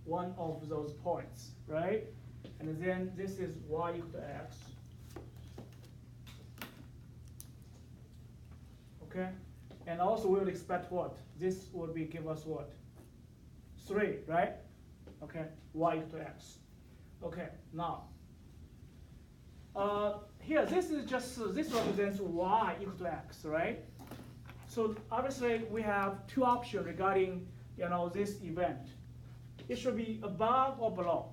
one of those points, right? And then this is y equal to x. Okay? And also we would expect what? This would be give us what? 3, right? Okay, y equal to x. Okay, now, here, this is just, this represents y equal to x, right? So obviously we have two options regarding, this event. It should be above or below.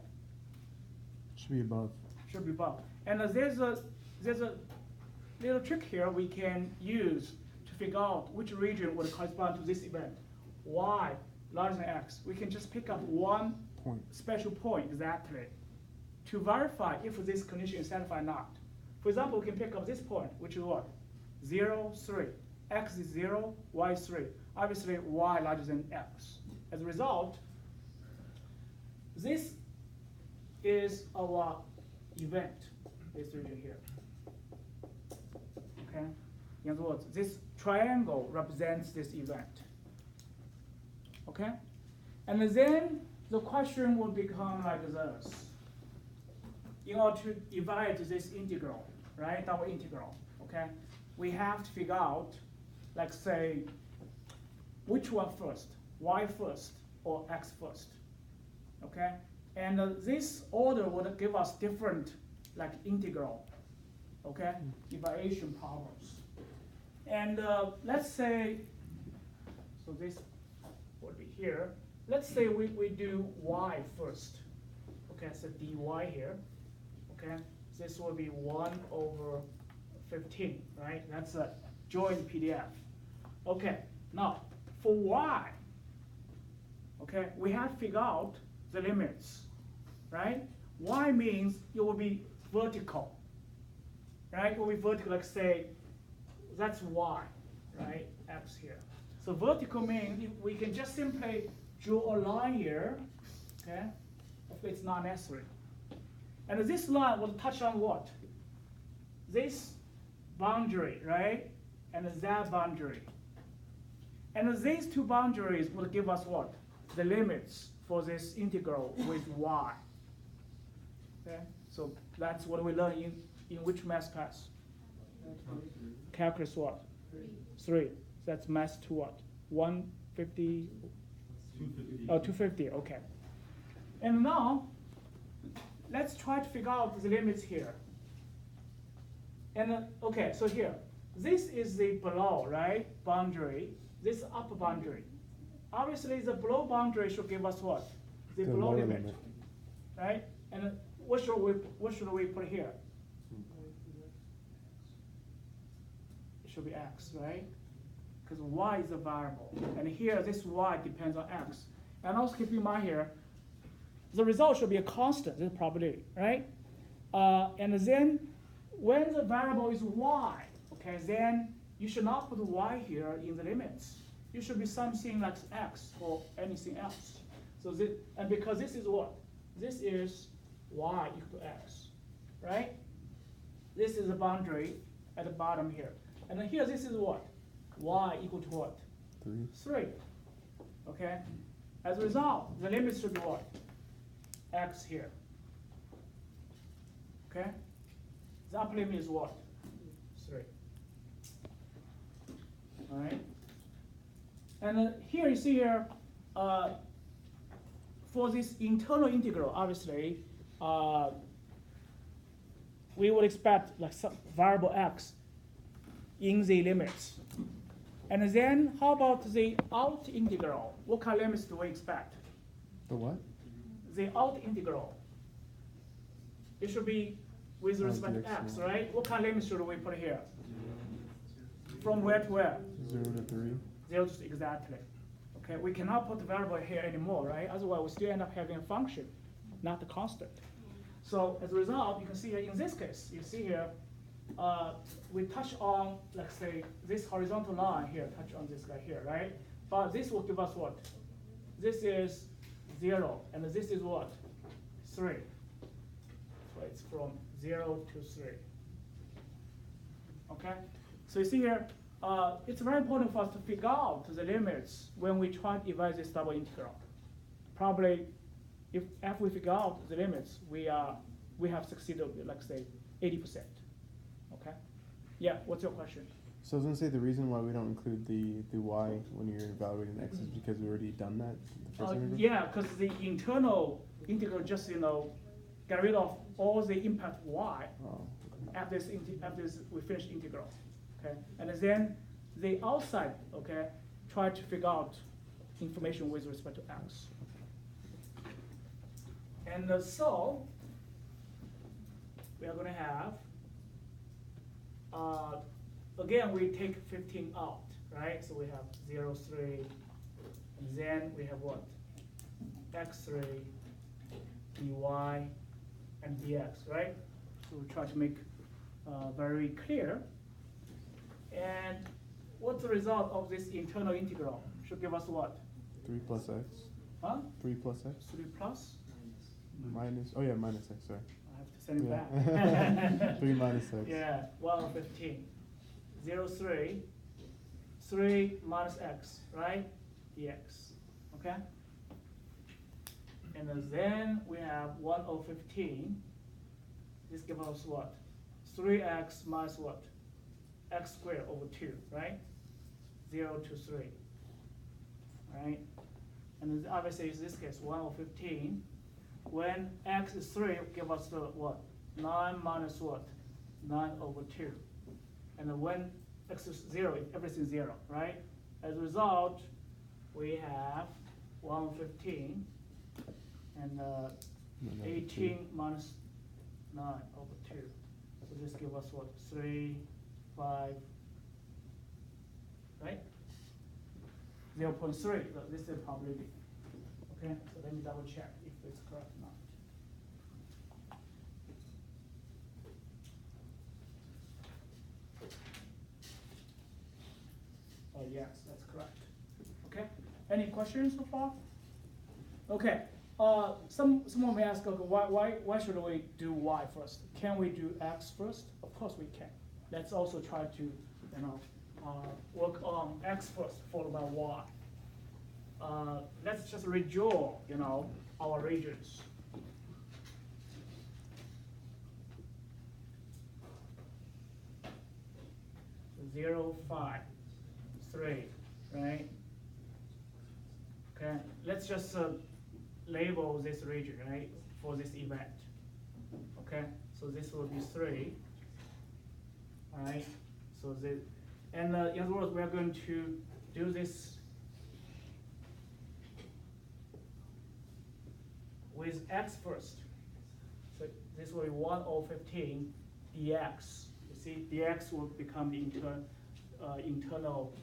Should be above. Should be above. And there's a little trick here we can use to figure out which region would correspond to this event. Y larger than x. We can just pick up one special point exactly to verify if this condition is satisfied or not. For example, we can pick up this point, which is what? 0, 3. X is 0, y is 3. Obviously, y larger than x. As a result, this is our event, this region here. Okay? In other words, this triangle represents this event. Okay? And then the question will become like this. In order to divide this integral, right, our integral, okay, we have to figure out, like say, which one first, y first or x first, okay? And this order would give us different, like, integral, okay, evaluation problems. And let's say, so this would be here. Let's say we do y first, okay, so dy here. Okay, this will be 1/15, right? That's a joint PDF. Okay, now for y, okay, we have to figure out the limits, right? Y means it will be vertical, right? It will be vertical, like say, that's y, right? X here. So vertical means we can just simply draw a line here, okay? If it's not necessary. And this line will touch on what? This boundary, right? And that boundary. And these two boundaries will give us what? The limits for this integral with y. Okay? So that's what we learn in which math class? Calculus what? 3. That's math to what? 150? 250. Oh, 250, okay. And now, let's try to figure out the limits here. And okay, so here, this is the below, right, boundary. This is upper boundary. Obviously, the below boundary should give us what? The below limit, right? And what should we put here? It should be x, right? Because y is a variable, and here this y depends on x. And also keep in mind here, the result should be a constant, this probability, right? And then when the variable is y, okay, then you should not put y here in the limits. You should be something like x or anything else. So this, and because this is what? This is y equal to x, right? This is the boundary at the bottom here. And then here this is what? Y equal to what? 3. Okay? As a result, the limit should be what? X here. Okay? The upper limit is what? 3. All right? And here you see here, for this internal integral, obviously, we would expect like some variable x in the limits. And then how about the out integral? What kind of limits do we expect? The what? The out integral. It should be with respect to x, right? What kind of limits should we put here? From where to where? 0 to 3. 0 to 3, exactly. Okay, we cannot put the variable here anymore, right? Otherwise, we still end up having a function, not the constant. So as a result, you can see here in this case, you see here, we touch on, let's say, this horizontal line here, touch on this guy here, right? But this will give us what? This is 0, and this is what? 3. So it's from 0 to 3. Okay? So you see here, it's very important for us to figure out the limits when we try to evaluate this double integral. Probably if after we figure out the limits, we have succeeded, like say, 80%. Okay? Yeah, what's your question? So I was gonna say the reason why we don't include the y when you're evaluating x is because we already done that the first integral? Yeah, because the internal integral just, get rid of all the impact y Oh, okay. after this we finish integral, okay? And then the outside, okay, try to figure out information with respect to x. And so we are going to have, again, we take 15 out, right? So we have 0, 3, and then we have what? x3, dy, and dx, right? So we try to make very clear. And what's the result of this internal integral? Should give us what? 3 plus x. Huh? 3 plus x. 3 plus? Minus, oh yeah, minus x, sorry. I have to send it Yeah. back. 3 minus x. Yeah, 115. 0, 3. 3 minus x, right? dx. Okay? And then we have 115. This gives us what? 3x minus what? X squared over 2, right? 0 to 3. Right? And then obviously in this case, 115. When x is 3, give us the what? 9 minus what? 9 over 2. And then when x is 0, everything is 0, right? As a result, we have 115 and 18 minus 9 over 2. So this gives us what? 3, 5, right? 0.3, so this is the probability. Okay, so let me double check if it's correct or not. Oh, yes, that's correct. Okay, any questions so far? Okay, someone may ask, okay, why should we do y first? Can we do x first? Of course we can. Let's also try to, work on x first, followed by y. Let's just redraw, our regions. Zero, 5, 3, right? Okay, let's just label this region, right, for this event. Okay, so this will be 3, right? So this, and in other words, we are going to do this with x first. So this will be 1 over 15 dx. You see, dx will become the internal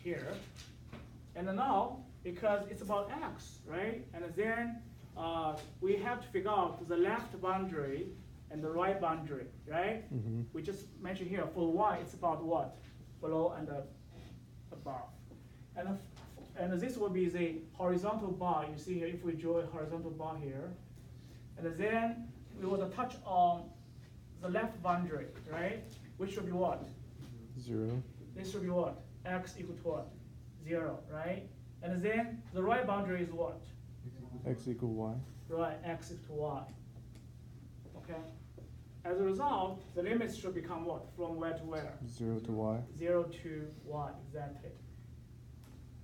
here. And now, because it's about x, right? And then we have to figure out the left boundary and the right boundary, right? Mm-hmm. We just mentioned here, for y, it's about what? Below and above. And this will be the horizontal bar. You see here, if we draw a horizontal bar here, and then we want to touch on the left boundary, right? Which should be what? 0. This should be what? X equal to what? 0, right? And then the right boundary is what? X equal y. Right, x equal to y. Okay? As a result, the limits should become what? From where to where? 0 to y. 0 to y, exactly.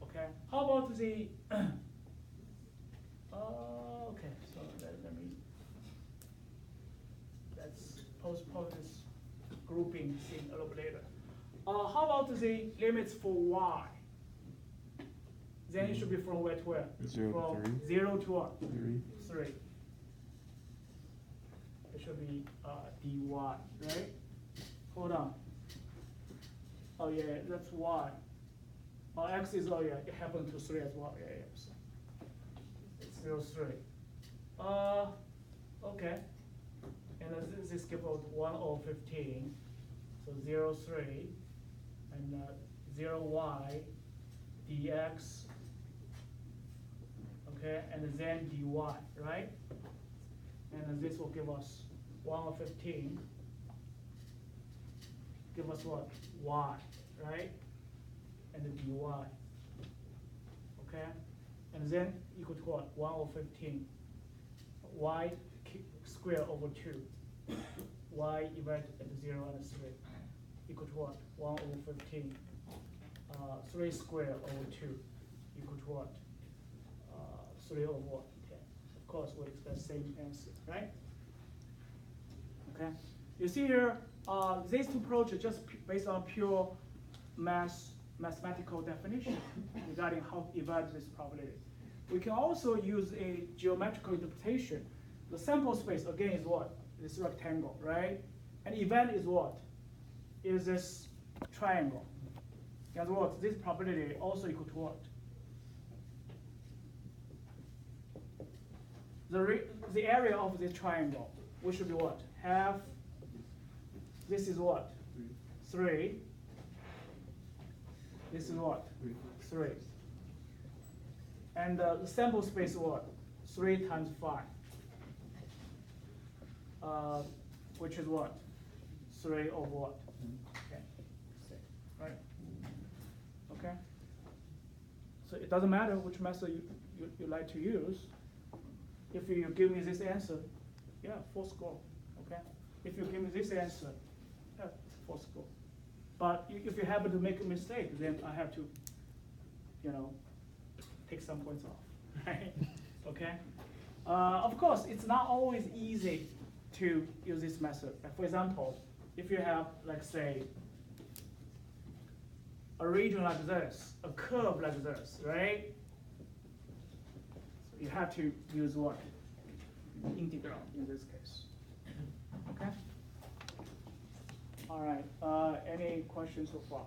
Okay, how about the, okay, so let me, let's postpone this grouping thing a little bit later. How about the limits for y? Then it should be from where to where? 0 to From 3. 0 to what? 3. 3. It should be dy, right? Hold on. Oh yeah, that's y. Oh, x is, oh yeah, it happened to 3 as well, yeah, so it's 0, 3. Okay, and this gives out 1 over 15, so 0, 3, and 0 y dx, okay, and then dy, right? And this will give us 1 over 15, give us what? Y, right? And the dy, okay? and then equal to what? 1 over 15. Y square over 2. Y divided at 0 and 3 equal to what? 1 over 15. 3 square over 2 equal to what? 3 over what? 10. Of course, we expect the same answer, right? Okay. You see here, these two approaches just based on pure mathematical definition regarding how to evaluate this probability. We can also use a geometrical interpretation. The sample space again is what? This rectangle, right? And event is what? Is this triangle. In other words, this probability also equal to what? The area of this triangle, which should be what? Half. This is what? 3. This is what? 3. And the sample space is what? 3 times 5. Which is what? 3 over what? Okay. 6. Right? Okay. So it doesn't matter which method you like to use. If you give me this answer, yeah, 4 score. Okay. If you give me this answer, yeah, 4 score. But if you happen to make a mistake, then I have to, take some points off. Right? Okay. Of course, it's not always easy to use this method. Like for example, if you have, like say, a region like this, a curve like this, right? So you have to use what? Integral in this case. Okay? All right, any questions so far?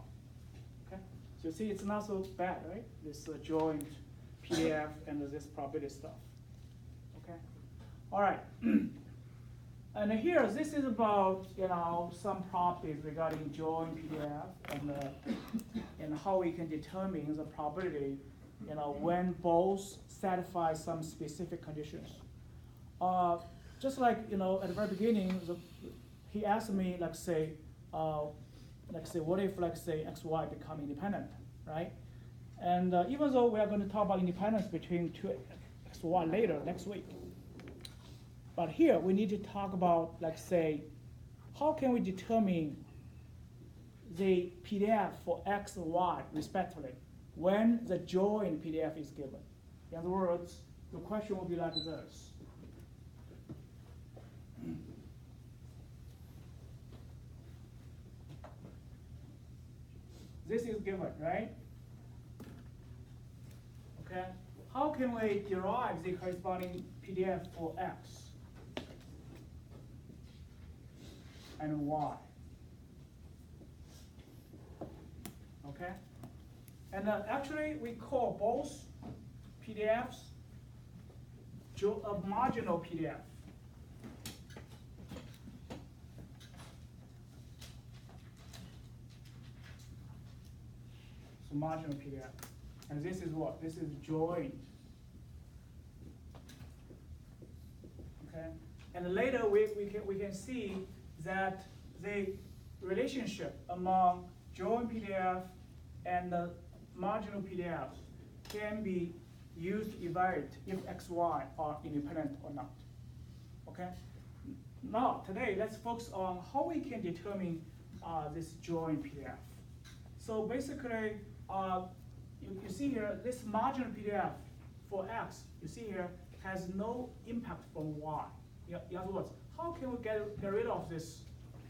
Okay, so you see it's not so bad, right? This joint PDF and this probability stuff. Okay, all right. And here, this is about some properties regarding joint PDF and how we can determine the probability when both satisfy some specific conditions. Just like at the very beginning, he asked me like say what if XY become independent, right? And even though we are going to talk about independence between two XY later next week. But here we need to talk about, how can we determine the PDF for X and Y respectively when the joint PDF is given? In other words, the question will be like this. This is given, right? Okay. How can we derive the corresponding PDF for X and Y? Okay. And actually, we call both PDFs a marginal PDF. So marginal PDF. And this is what? This is joint. Okay. And later we can see that the relationship among joint PDF and the marginal PDFs can be used to evaluate if XY are independent or not. Okay. Now today let's focus on how we can determine this joint PDF. So basically, you see here, this marginal PDF for X, you see here, has no impact from Y. In other words, how can we get rid of this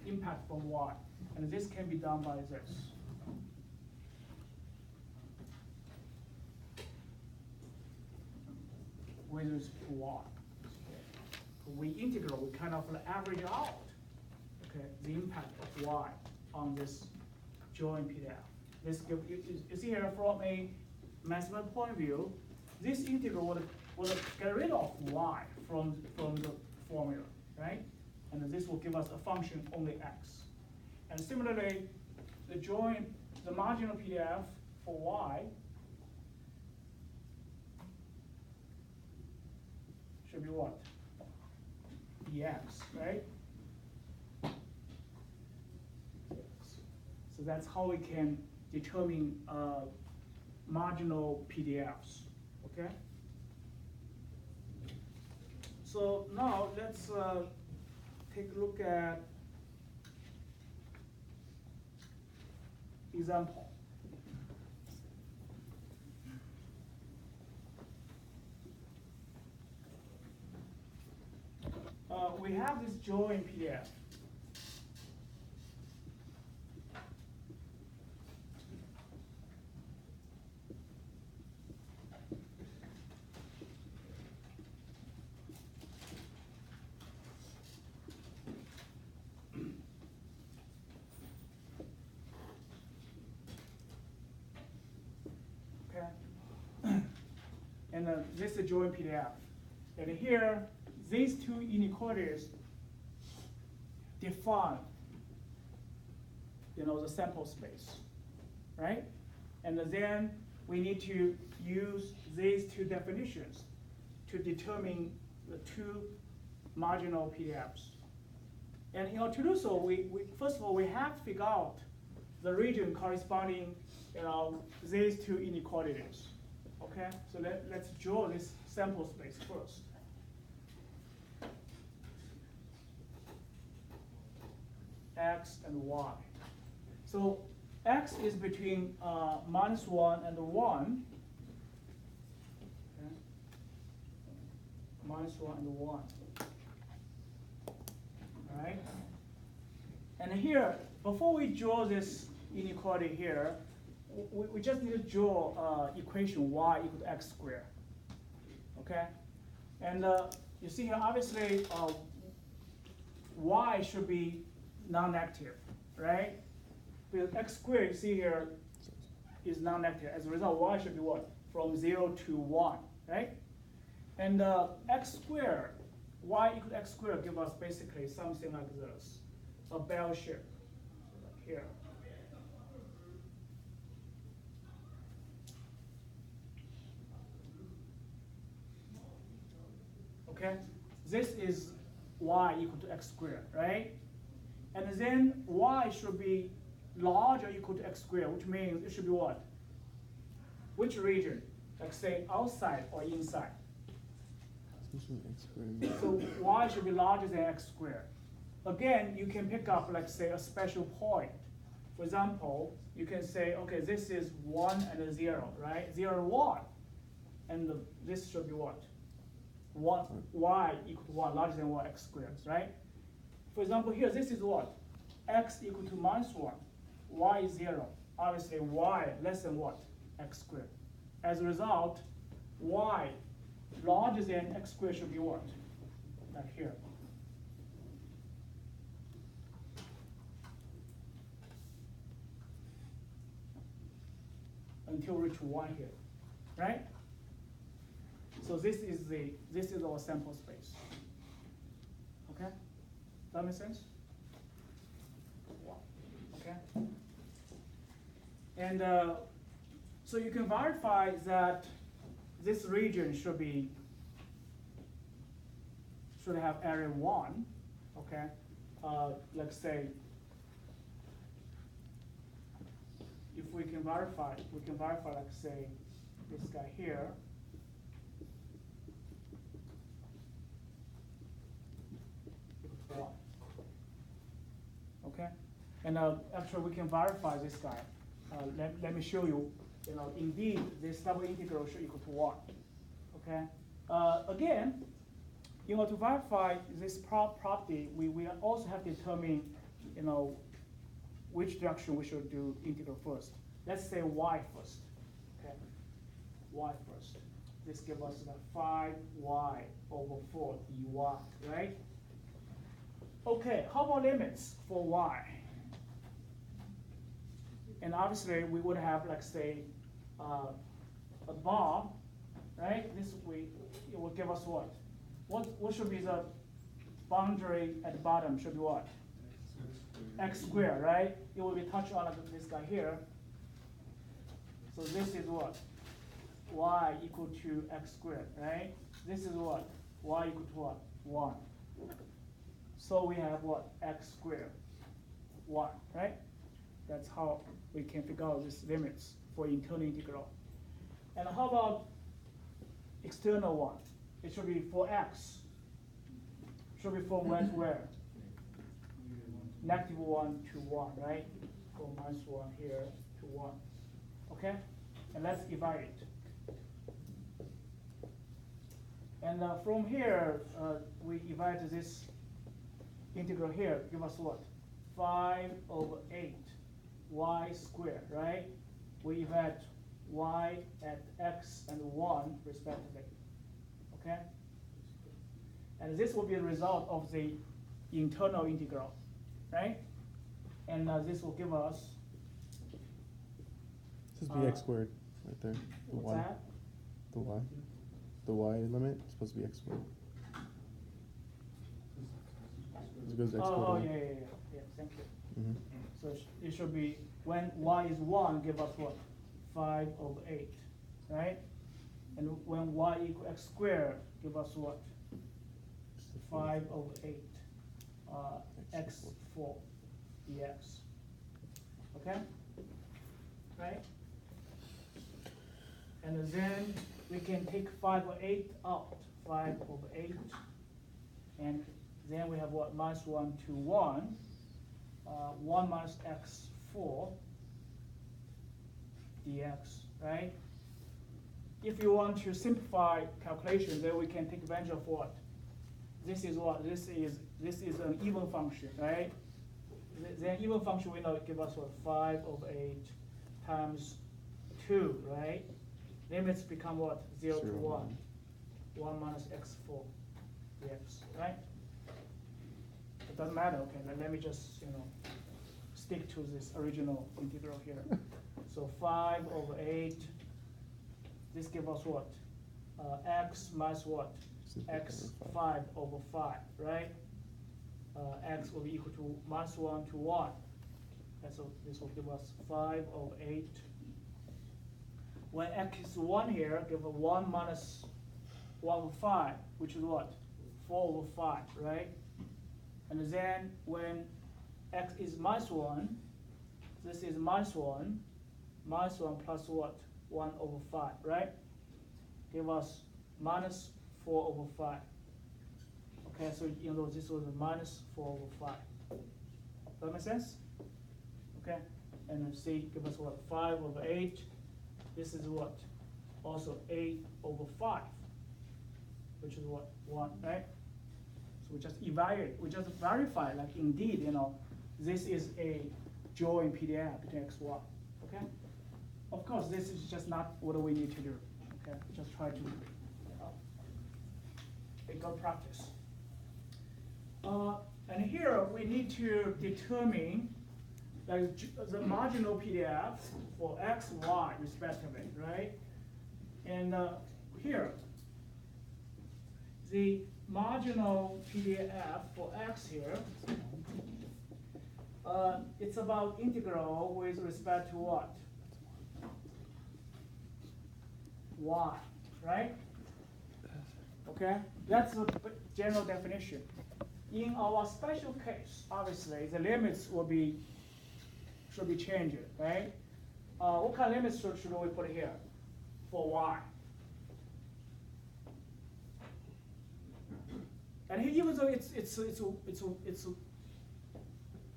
impact from Y? And this can be done by this. With respect to Y. We integrate, we kind of average out, okay, the impact of Y on this joint PDF. This, you see here, from a mathematical point of view, this integral will get rid of Y from the formula, right? And this will give us a function only X. And similarly, the marginal PDF for Y should be what? Dx, right? So that's how we can determine marginal PDFs, Okay. So now let's take a look at example. We have this join PDF. Okay. And this is a join PDF. And here, these two inequalities define, the sample space, right? And then we need to use these two definitions to determine the two marginal PDFs. And to do so, we first of all, we have to figure out the region corresponding, these two inequalities. Okay, so let's draw this sample space first. X and Y. So X is between -1 and 1. Okay. -1 and 1. All right. And here, before we draw this inequality here, we just need to draw equation y equal to x squared. Okay, and you see here, obviously, y should be non-negative, right? Because x squared, you see here, is non-negative. As a result, y should be what? From 0 to 1, right? And x squared, y equal to x squared give us basically something like this, a bell shape here. Okay, this is y equal to x squared, right? And then y should be larger or equal to x squared, which means it should be what? Which region? Like say outside or inside? So y should be larger than x squared. Again, you can pick up, like say, a special point. For example, you can say, okay, this is 1 and a 0, right? 0 and 1. And this should be what? Y equal to 1, larger than what? X squared, right? For example, here, this is what? X equal to -1. Y is 0. Obviously, y less than what? X squared. As a result, y larger than x squared should be what? Like here. Until reach 1 here, right? So this is our sample space. Okay? Does that make sense? Okay? And so you can verify that this region should have area 1. Okay? Let's say if we can verify, like say this guy here. Okay, and actually we can verify this guy. Let me show you. Indeed, this double integral should equal to 1. Okay. Again, to verify this property, we also have to determine, which direction we should do integral first. Let's say y first. Okay, y first. This gives us 5y over 4 dy, right? Okay, how about limits for y? And obviously, we would have, like say, a bar, right? It will give us what? What should be the boundary at the bottom? Should be what? X squared, right? It will be touched on like this guy here. So this is what? Y equal to x squared, right? This is what? Y equal to what? 1. So we have what? X squared, 1, right? That's how we can figure out these limits for internal integral. And how about external one. It should be for x. Should be from where to where? Negative 1 to 1, right? From -1 here to 1. Okay? And let's divide it. And from here, we divide this integral here, give us what? 5/8 y squared, right? We divide y at x and 1 respectively. Okay? And this will be the result of the internal integral, right? And this will give us. This would be x squared right there. The What's y. that? The y. The y limit is supposed to be x squared. It goes to x squared. Oh, right? yeah, thank you. Mm-hmm. So it should be, when y is 1, give us what? 5/8, right? And when y equals x squared, give us what? 5/8 x4 dx. Okay? Right? And then we can take 5/8 out, 5/8. And then we have what? -1 to 1. 1 minus x4 dx, right? If you want to simplify calculation, then we can take advantage of what? This is what? This is an even function, right? The even function we know give us what? 5/8 times 2, right? Limits become what? 0 to 1. 1 minus x4 dx, right? It doesn't matter, okay, let me just, stick to this original integral here. So 5/8, this gives us what? X minus what? X 5/5, right? X will be equal to -1 to 1. And so this will give us 5/8. When x is 1 here, give a 1 minus 1/5, which is what? 4/5, right? And then when x is -1, this is -1 plus what? 1/5, right? Give us -4/5. Okay, so this was a -4/5. Does that make sense? Okay, and then C give us what? 5/8. This is what? Also 8/5, which is what? 1, right? So we just evaluate, we just verify, like indeed, this is a joint PDF between x, y, okay? Of course, this is just not what we need to do, okay? Just try to make good practice. And here we need to determine the marginal PDF for x, y respectively, right? And here, the marginal PDF for x here, it's about integral with respect to what? Y, right? Okay, that's the general definition. In our special case, obviously, the limits should be changed, right? What kind of limits should we put here for y? And here, even though it's a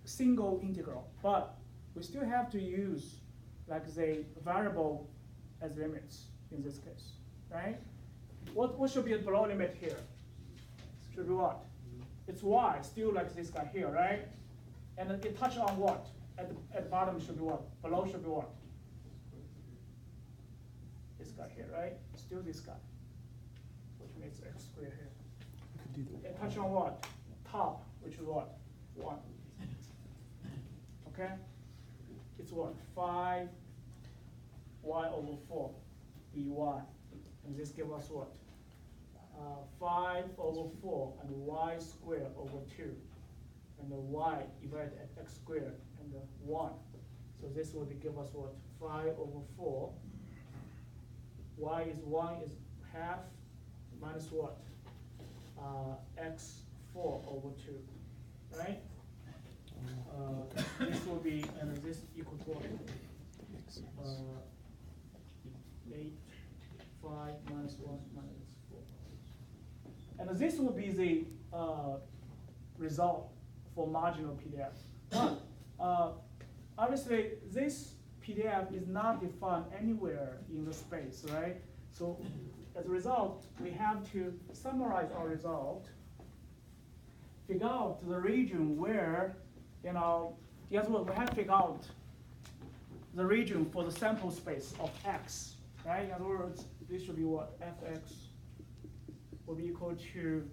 single integral, but we still have to use like the variable as limits in this case, right? What should be the below limit here? Should be what? It's y, still like this guy here, right? And it touch on what? At the bottom should be what? Below should be what? This guy here, right? Still this guy, which makes x squared here. It touch on what? Top, which is what? 1. Okay? It's what? 5 y/4 dy. And this gives us what? 5/4 and y squared over 2. And the y divided at x squared and 1. So this will give us what? 5/4. Y is 1 is half minus what? x4/2, right? This will be, and this equal to what? 8, 5 minus 1 minus And this will be the result for marginal PDF. But obviously, this PDF is not defined anywhere in the space, right? So as a result, we have to summarize our result, figure out the region where, in other words, we have to figure out the region for the sample space of X, right? In other words, this should be what? Fx will be equal to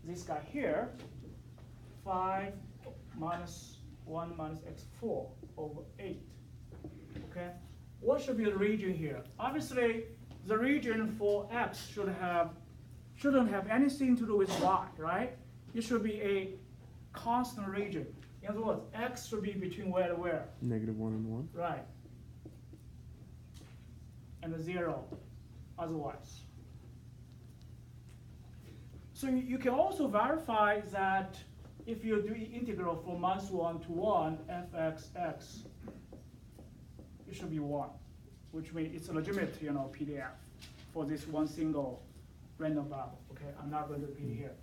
this guy here, 5 minus 1 minus x4 over 8, okay? What should be the region here? Obviously, the region for X shouldn't have anything to do with Y, right? It should be a constant region. In other words, X should be between where and where? -1 and 1. Right. And 0 otherwise. So you can also verify that if you do integral from -1 to 1, fxx, it should be 1, which means it's a legitimate, PDF for this one single random variable. Okay, I'm not going to repeat here.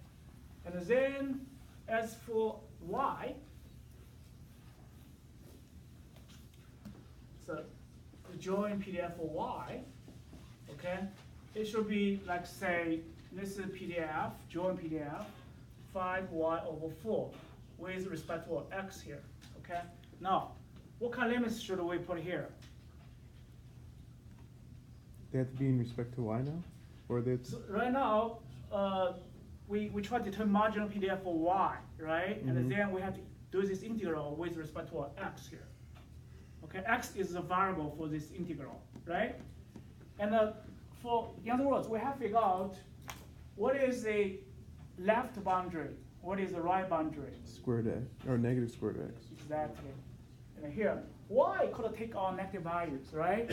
And then as for y, so the join PDF for y, okay, it should be like, say, this is PDF, join PDF, 5y over 4 with respect to x here, okay? Now, what kind of limits should we put here? They have to be in respect to y now? Or they So right now, we try to determine marginal PDF for y, right? Mhm. And then we have to do this integral with respect to x here. Okay, x is the variable for this integral, right? And in other words, we have to figure out what is the left boundary, what is the right boundary. squared x, or negative squared x. Exactly. And here, y could take on negative values, right?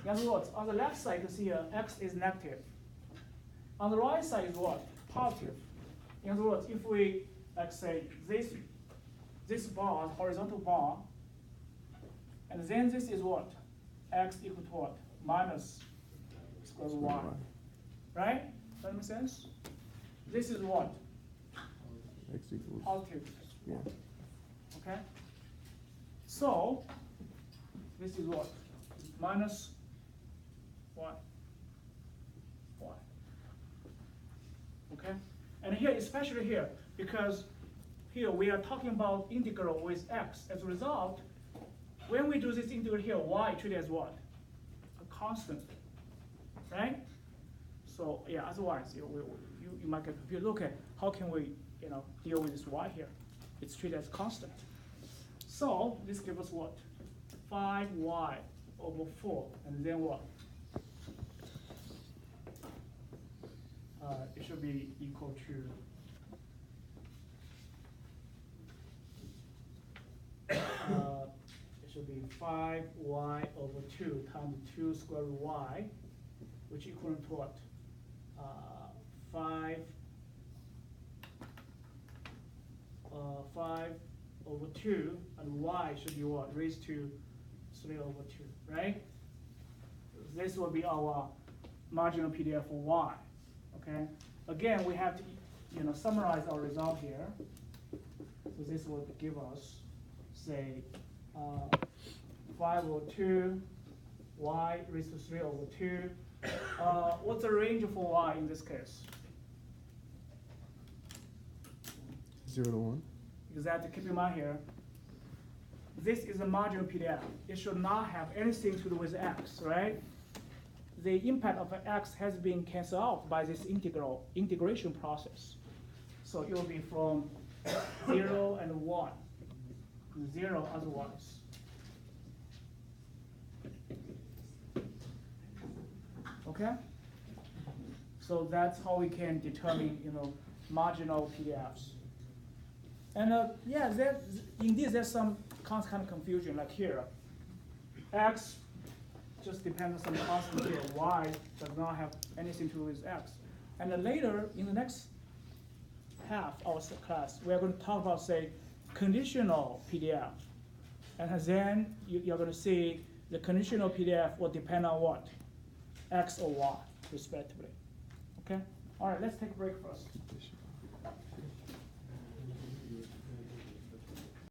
In other words, on the left side, you see here, x is negative. On the right side is what? Positive. In other words, if we, like say, this bar, horizontal bar, and then this is what? X equal to what? Minus square root y. Right? Does that make sense? This is what? X equals, Positive. yeah. Okay? So, this is what? Minus y. Y. Okay? And here, especially here, because here we are talking about integral with x. As a result, when we do this integral here, y treated as what? A constant, right? So yeah, otherwise you might get confused. Okay, how can we deal with this y here? It's treated as constant. So this gives us what? 5y over 4, and then what? It should be equal to it should be 5y over 2 times 2 square root y, which equal to what? 5 over 2, and y should be what? Raised to 3 over 2, right? This will be our marginal PDF for y, okay? Again, we have to summarize our result here. So this will give us, say, 5 over 2, y raised to 3 over 2. What's the range for y in this case? 0 to 1. Exactly, keep in mind here, this is a marginal PDF. It should not have anything to do with x, right? The impact of x has been canceled out by this integration process. So it will be from 0 and 1, 0 otherwise. Okay? So that's how we can determine, marginal PDFs. And yeah, indeed there's some kind of confusion, like here. X just depends on some constant here. Y does not have anything to do with X. And then later, in the next half of our class, we're going to talk about, say, conditional PDF. And then you're going to see the conditional PDF will depend on what? X or Y, respectively. Okay? All right, let's take a break first. Conditional.